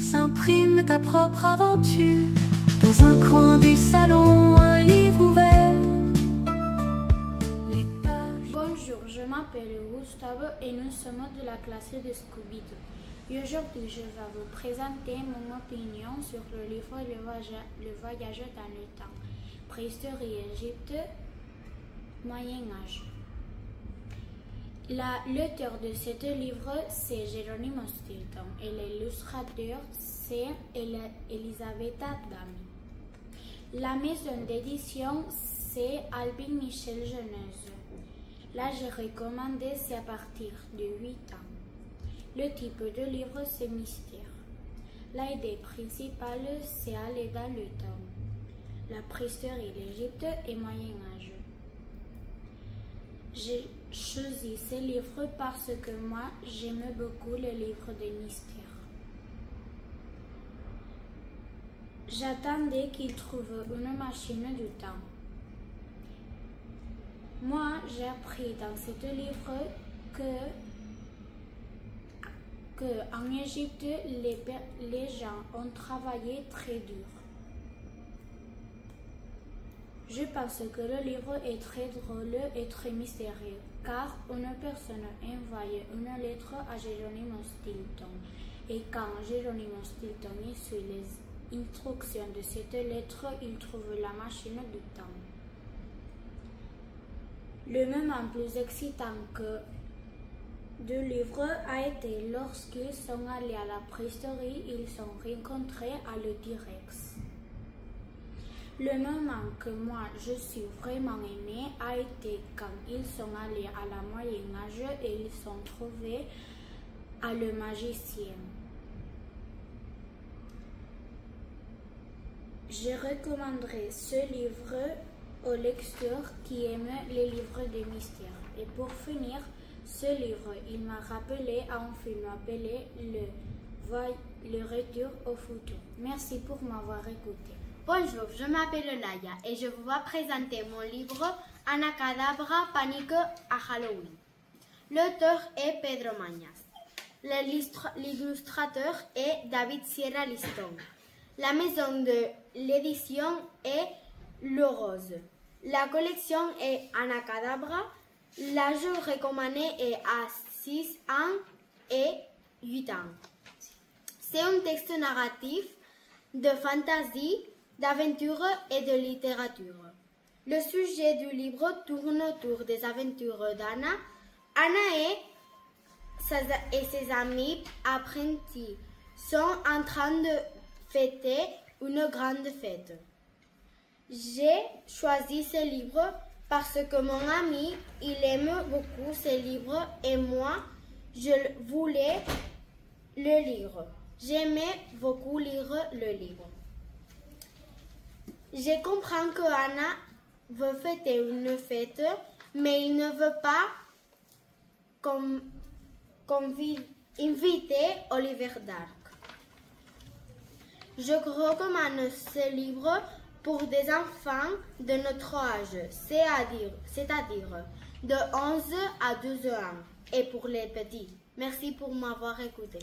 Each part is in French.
s'imprime ta propre aventure. Dans un coin du salon, un livre ouvert. Les pages... Bonjour, je m'appelle Gustavo et nous sommes de la classe de Scooby-Doo. Et aujourd'hui, je vais vous présenter mon opinion sur le livre Le voyage dans le temps. Préhistoire Égypte, Moyen-Âge. L'auteur de ce livre, c'est Geronimo Stilton et l'illustrateur, c'est Elisabetta Gami. La maison d'édition, c'est Albin Michel Jeunesse. L'âge recommandé, c'est à partir de 8 ans. Le type de livre, c'est mystère. L'idée principale, c'est aller dans le temps. La préhistoire de l'Égypte et Moyen-Âge. J'ai choisi ce livre parce que moi, j'aime beaucoup les livres de mystère. J'attendais qu'il trouve une machine du temps. Moi, j'ai appris dans ce livre que en Égypte, les gens ont travaillé très dur. Je pense que le livre est très drôle et très mystérieux, car une personne envoie une lettre à Geronimo Stilton, et quand Geronimo Stilton suit les instructions de cette lettre, il trouve la machine du temps. Le moment plus excitant que du livre a été lorsqu'ils sont allés à la préhistoire, ils sont rencontrés à le T-Rex. Le moment que moi je suis vraiment aimé a été quand ils sont allés à la Moyen-Âge et ils sont trouvés à le magicien. Je recommanderais ce livre aux lecteurs qui aiment les livres de mystère. Et pour finir, ce livre, il m'a rappelé à un film appelé Le Retour au futur. Merci pour m'avoir écouté. Bonjour, je m'appelle Naya et je vous vais présenter mon livre Anacadabra, panique à Halloween. L'auteur est Pedro Mañas. L'illustrateur est David Sierra Liston. La maison de l'édition est Le Rose. La collection est Anacadabra. L'âge recommandé est à 6 ans et 8 ans. C'est un texte narratif de fantasy, d'aventure et de littérature. Le sujet du livre tourne autour des aventures d'Anna. Anna et ses amis apprentis sont en train de fêter une grande fête. J'ai choisi ce livre parce que mon ami, il aime beaucoup ce livre et moi, je voulais le lire. J'aimais beaucoup lire le livre. Je comprends que Anna veut fêter une fête, mais il ne veut pas inviter Oliver Dark. Je recommande ce livre pour des enfants de notre âge, c'est-à-dire de 11 à 12 ans, et pour les petits. Merci pour m'avoir écouté.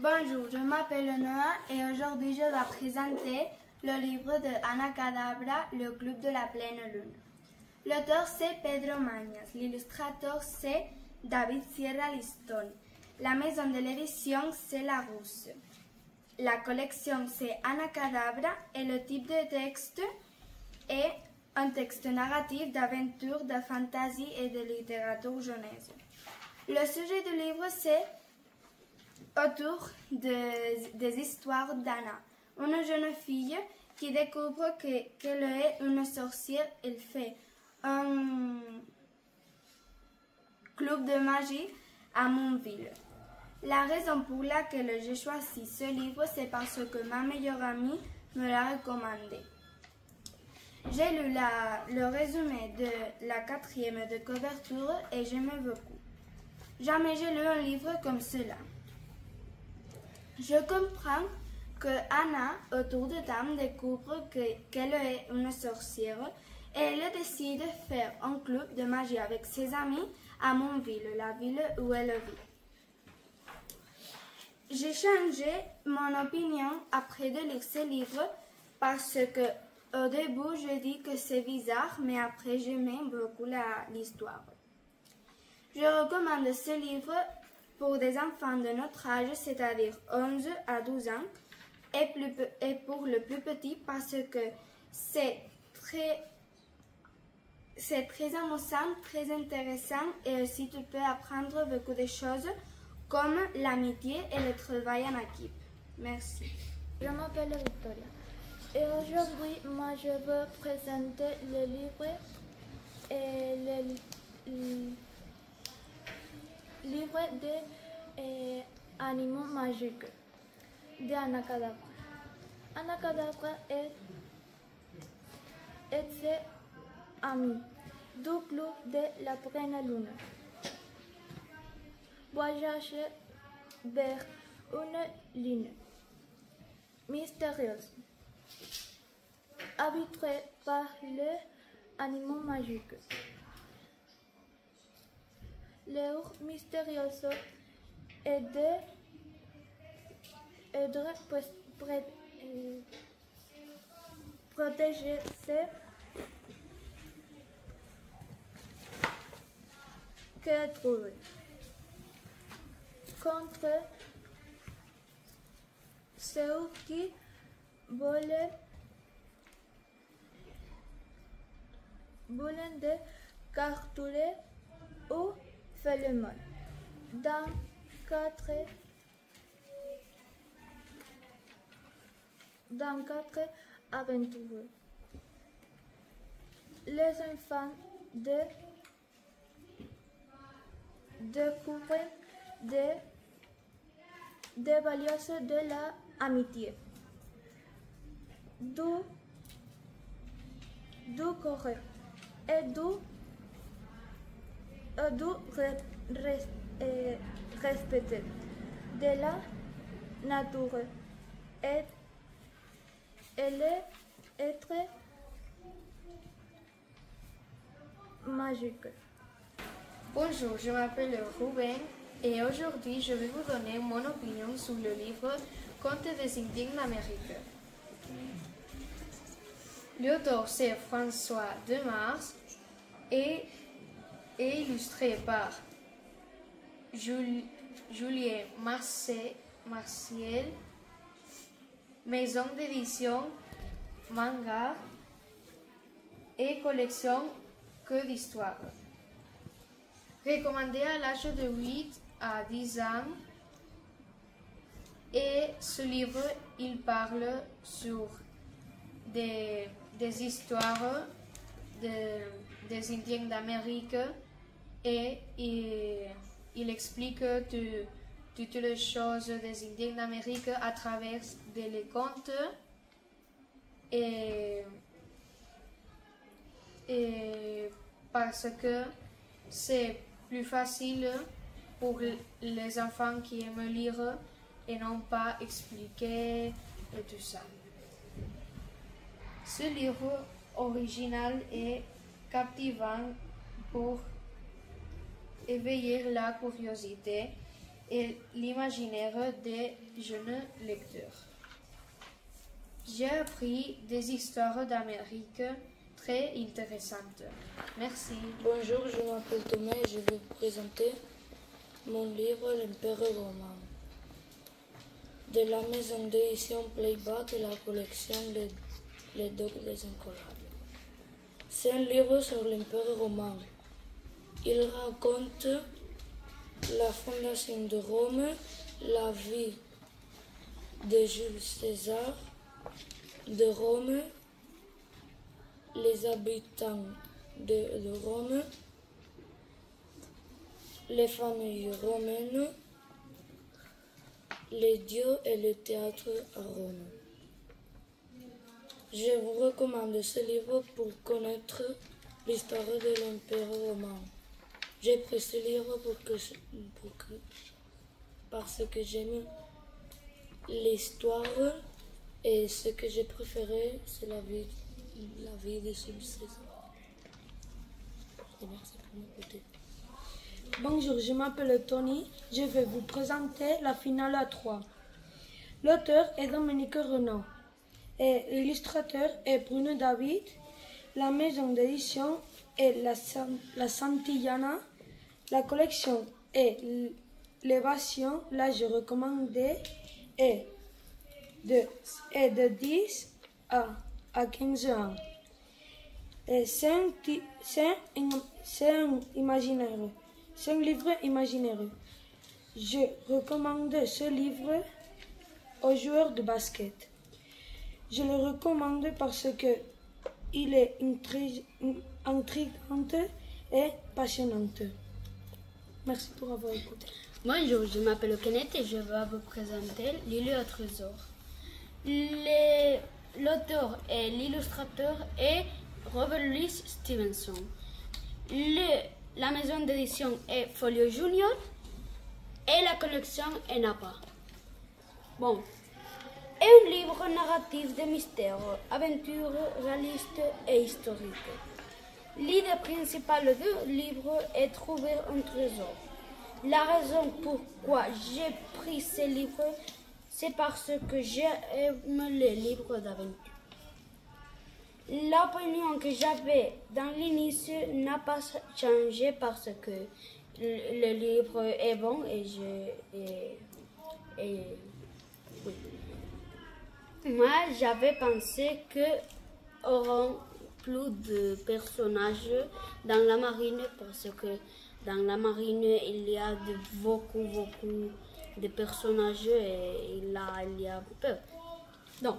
Bonjour, je m'appelle Noah et aujourd'hui je vais présenter le livre de Anacadabra, le club de la pleine lune. L'auteur c'est Pedro Mañas, l'illustrateur c'est David Sierra Liston. La maison de l'édition c'est La Rousse. La collection c'est Anacadabra et le type de texte est un texte narratif d'aventure, de fantasy et de littérature jeunesse. Le sujet du livre c'est autour des histoires d'Anna, une jeune fille qui découvre qu'elle est une sorcière. Elle fait un club de magie à Montville. La raison pour laquelle j'ai choisi ce livre, c'est parce que ma meilleure amie me l'a recommandé. J'ai lu le résumé de la 4e de couverture et j'aimais beaucoup. Jamais j'ai lu un livre comme cela. Je comprends que Anna, autour de temps, découvre qu'elle est une sorcière et elle décide de faire un club de magie avec ses amis à Montville, la ville où elle vit. J'ai changé mon opinion après de lire ce livre parce que au début je dis que c'est bizarre, mais après j'aimais beaucoup l'histoire. Je recommande ce livre pour des enfants de notre âge, c'est-à-dire 11 à 12 ans, et pour le plus petit parce que c'est très amusant, très intéressant et aussi tu peux apprendre beaucoup de choses comme l'amitié et le travail en équipe. Merci. Je m'appelle Victoria et aujourd'hui, moi je veux présenter le livre et le livre des animaux magiques d'Anna Kadabra. Anna Kadabra et ses amis du club de la pleine lune voyager vers une ligne mystérieuse habitée par les animaux magiques. Leur mystérieux est de protéger ses créatures contre ceux qui veulent de capturer ou faire le mal. Dans quatre aventures, les enfants découvrent des values de l'amitié, du courage et du respect de la nature et l'être magique. Bonjour, je m'appelle Ruben et aujourd'hui je vais vous donner mon opinion sur le livre Contes des Indiens d'Amérique. L'auteur c'est François Demars et est illustré par Julien Marciel, maison d'édition Manga et collection Que d'histoire. Recommandé à l'âge de 8 à 10 ans. Et ce livre, il parle sur des histoires des Indiens d'Amérique et il explique toutes les choses des Indiens d'Amérique à travers des contes et parce que c'est plus facile pour les enfants qui aiment lire et non pas expliquer et tout ça. Ce livre original est captivant pour éveiller la curiosité et l'imaginaire des jeunes lecteurs. J'ai appris des histoires d'Amérique très intéressantes. Merci. Bonjour, je m'appelle Thomas et je vais vous présenter mon livre L'Empire romain de la maison d'édition Playback de la collection Les Docs des Incroyables. C'est un livre sur l'Empire romain. Il raconte la fondation de Rome, la vie de Jules César, de Rome, les habitants de Rome, les familles romaines, les dieux et le théâtre à Rome. Je vous recommande ce livre pour connaître l'histoire de l'Empire romain. J'ai pris ce livre parce que j'aime l'histoire et ce que j'ai préféré, c'est la vie de Jules César. Merci pour m'écouter. Bonjour, je m'appelle Tony. Je vais vous présenter la finale à 3. L'auteur est Dominique Renaud et l'illustrateur est Bruno David. La maison d'édition est la Santillana. La collection est l'évasion. L'âge recommandé est de 10 à 15 ans. C'est un imaginaire. C'est un livre imaginaire. Je recommande ce livre aux joueurs de basket. Je le recommande parce que il est intrigant et passionnant. Merci pour avoir écouté. Bonjour, je m'appelle Kenneth et je vais vous présenter Lily au trésor. L'auteur et l'illustrateur est Robert Louis Stevenson. La maison d'édition est Folio Junior et la collection est Napa. Bon, est un livre narratif de mystère, aventure, réaliste et historique. L'idée principale du livre est trouver un trésor. La raison pourquoi j'ai pris ce livre, c'est parce que j'aime les livres d'aventure. L'opinion que j'avais dans l'initie n'a pas changé parce que le livre est bon et oui. Moi, j'avais pensé qu'il y aura plus de personnages dans la marine parce que dans la marine, il y a beaucoup de personnages et là, il y a peu. Donc,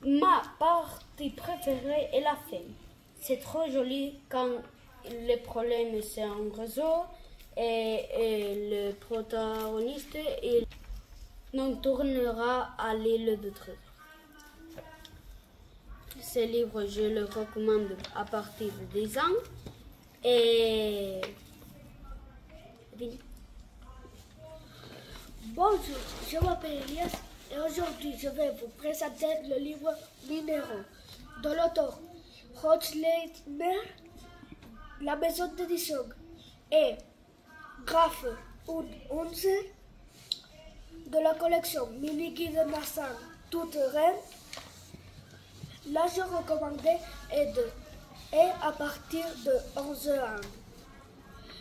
ma partie préférée est la fin. C'est trop joli quand le problème c'est un réseau et le protagoniste il nous tournera à l'île de trésor. Ce livre, je le recommande à partir de 10 ans et... Bonjour, je m'appelle Elias et aujourd'hui je vais vous présenter le livre Minéraux de l'auteur Rothleitner. La maison d'édition est Graphe 11 de la collection Mini Guide Nassan Toute Reine. L'âge recommandé est à partir de 11 ans.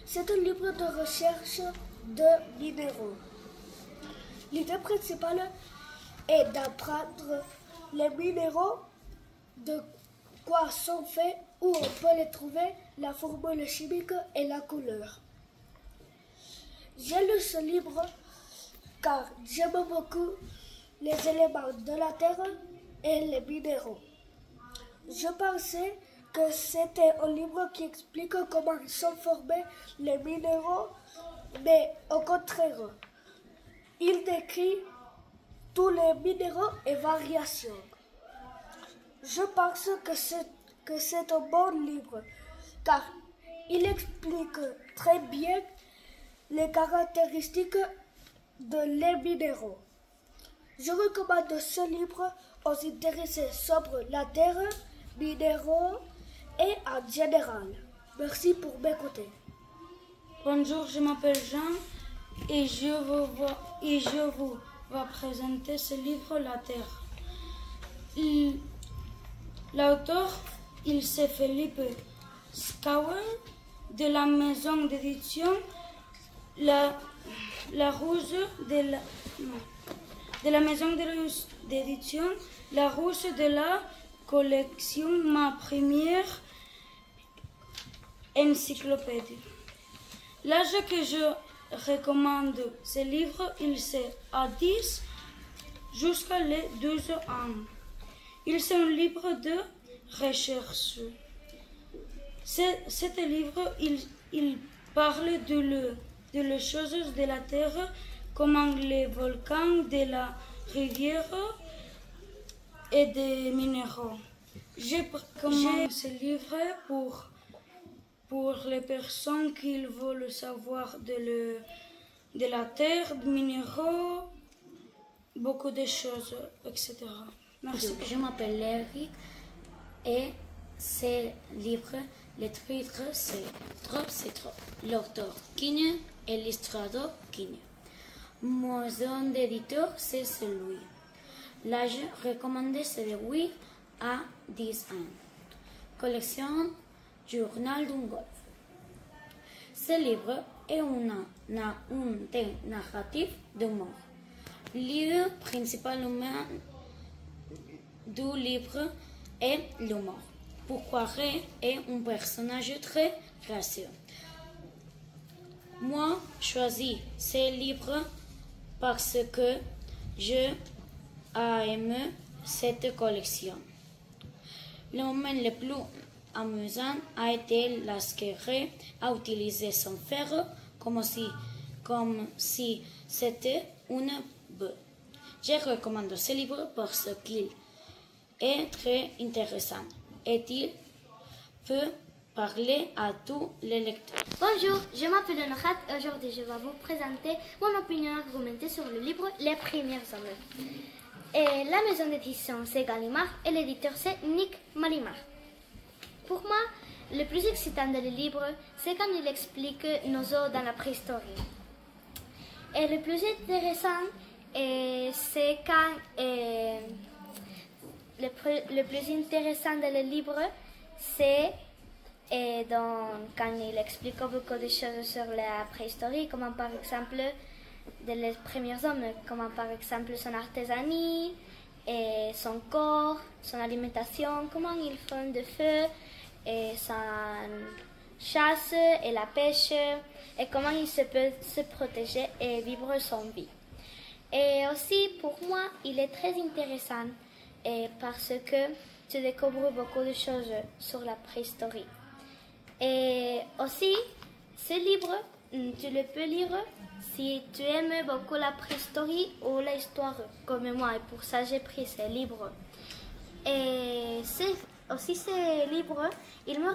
C'est un livre de recherche de minéraux. L'idée principale est d'apprendre les minéraux, de quoi sont faits, où on peut les trouver, la formule chimique et la couleur. J'ai lu ce livre car j'aime beaucoup les éléments de la terre et les minéraux. Je pensais que c'était un livre qui explique comment sont formés les minéraux, mais au contraire, il décrit tous les minéraux et variations. Je pense que c'est un bon livre, car il explique très bien les caractéristiques de les minéraux. Je recommande ce livre aux intéressés sobre la terre, minéraux et en général. Merci pour m'écouter. Bonjour, je m'appelle Jean et je vous vais présenter ce livre La Terre. L'auteur, c'est Philippe Schauer de la maison d'édition La Rouge de la maison d'édition La Rouge de la collection Ma Première Encyclopédie. L'âge que je recommande ce livre, il c'est à 10 jusqu'à les 12 ans. Il c'est un livre de recherche. Cet livre, il parle de les choses de la terre, comme les volcans, de la rivière et des minéraux. Je recommande ce livre pour les personnes qui veulent savoir de la terre, des minéraux, beaucoup de choses, etc. Merci. Je m'appelle Eric et ce livre Le titre, c'est trop. L'auteur, Quigne, et l'illustrateur, Quigne. Mon zone d'éditeur, c'est celui. L'âge recommandé, c'est de 8 à 10 ans. Collection Journal d'un golf. Ce livre est un thème narratif d'humour. L'idée principalement du livre est l'humour. Pourquoi Ray est un personnage très gracieux. Moi, choisis ce livre parce que j'ai aimé cette collection. Le moment le plus amusant a été lorsque Ray a utilisé son fer comme si c'était une bœuf. Je recommande ce livre parce qu'il est très intéressant et il peut parler à tous les lecteurs. Bonjour, je m'appelle Honorat et aujourd'hui je vais vous présenter mon opinion argumentée sur le livre Les Premiers Hommes. Et la maison d'édition c'est Gallimard et l'éditeur c'est Nick Malimard. Pour moi, le plus excitant dans le livre, c'est quand il explique nos os dans la préhistoire. Et le plus intéressant, c'est quand le plus intéressant dans le livre, c'est quand il explique beaucoup de choses sur la préhistoire, comme par exemple les premiers hommes, comme par exemple son artisanat, et son corps, son alimentation, comment ils font de feu, et sa chasse et la pêche, et comment il se peut se protéger et vivre son vie. Et aussi, pour moi, il est très intéressant parce que tu découvres beaucoup de choses sur la préhistoire. Et aussi, ce livre, tu le peux lire si tu aimes beaucoup la préhistoire ou l'histoire, comme moi, et pour ça j'ai pris ce livre. Et aussi ce livre, il me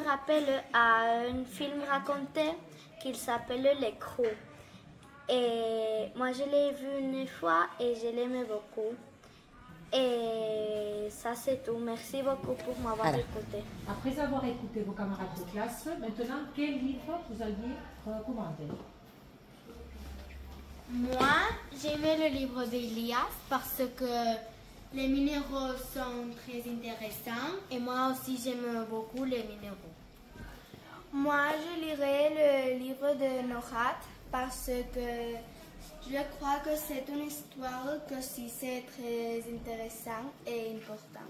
rappelle à un film raconté qui s'appelle Les Crocs. Et moi je l'ai vu une fois et je l'aimais beaucoup. Et ça c'est tout. Merci beaucoup pour m'avoir écouté. Après avoir écouté vos camarades de classe, maintenant quel livre vous alliez recommander? Moi, j'aimais le livre d'Elias parce que les minéraux sont très intéressants et moi aussi j'aime beaucoup les minéraux. Moi, je lirai le livre de Norat parce que je crois que c'est une histoire que c'est très intéressant et important.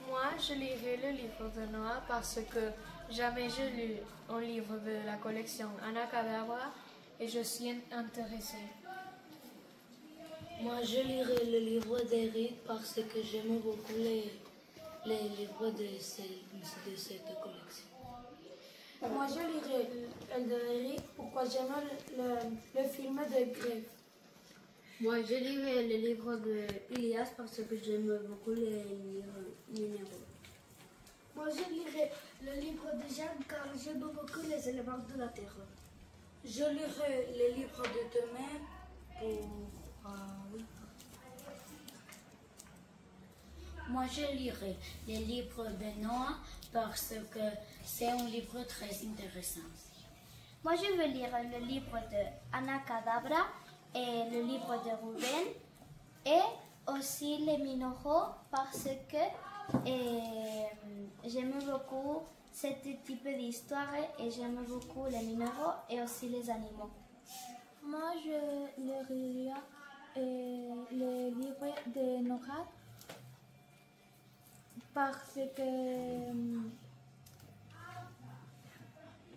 Moi, je lirai le livre de Noah parce que jamais je lu un livre de la collection Anacadabra et je suis intéressée. Moi, je lirai le livre d'Eric parce que j'aime beaucoup les livres de cette collection. Moi, je lirai le de Eric pourquoi j'aime le film de Grève. Moi, je lirai le livre de Ilias parce que j'aime beaucoup les minéraux. Moi, je lirai le livre de Jean car j'aime beaucoup les éléments de la Terre. Je lirai le livre de demain pour... oui. Moi, je lirai les livres de Noah parce que c'est un livre très intéressant. Moi, je veux lire le livre de Anacadabra et le livre de Ruben et aussi les minéraux parce que j'aime beaucoup ce type d'histoire et j'aime beaucoup les minéraux et aussi les animaux. Moi, je lirai le livre de Norat parce que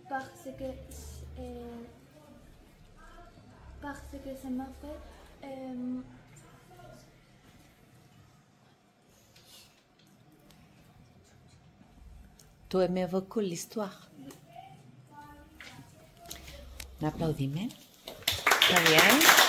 ça m'a fait Tu aimais beaucoup l'histoire. Un applaudiment. Très bien.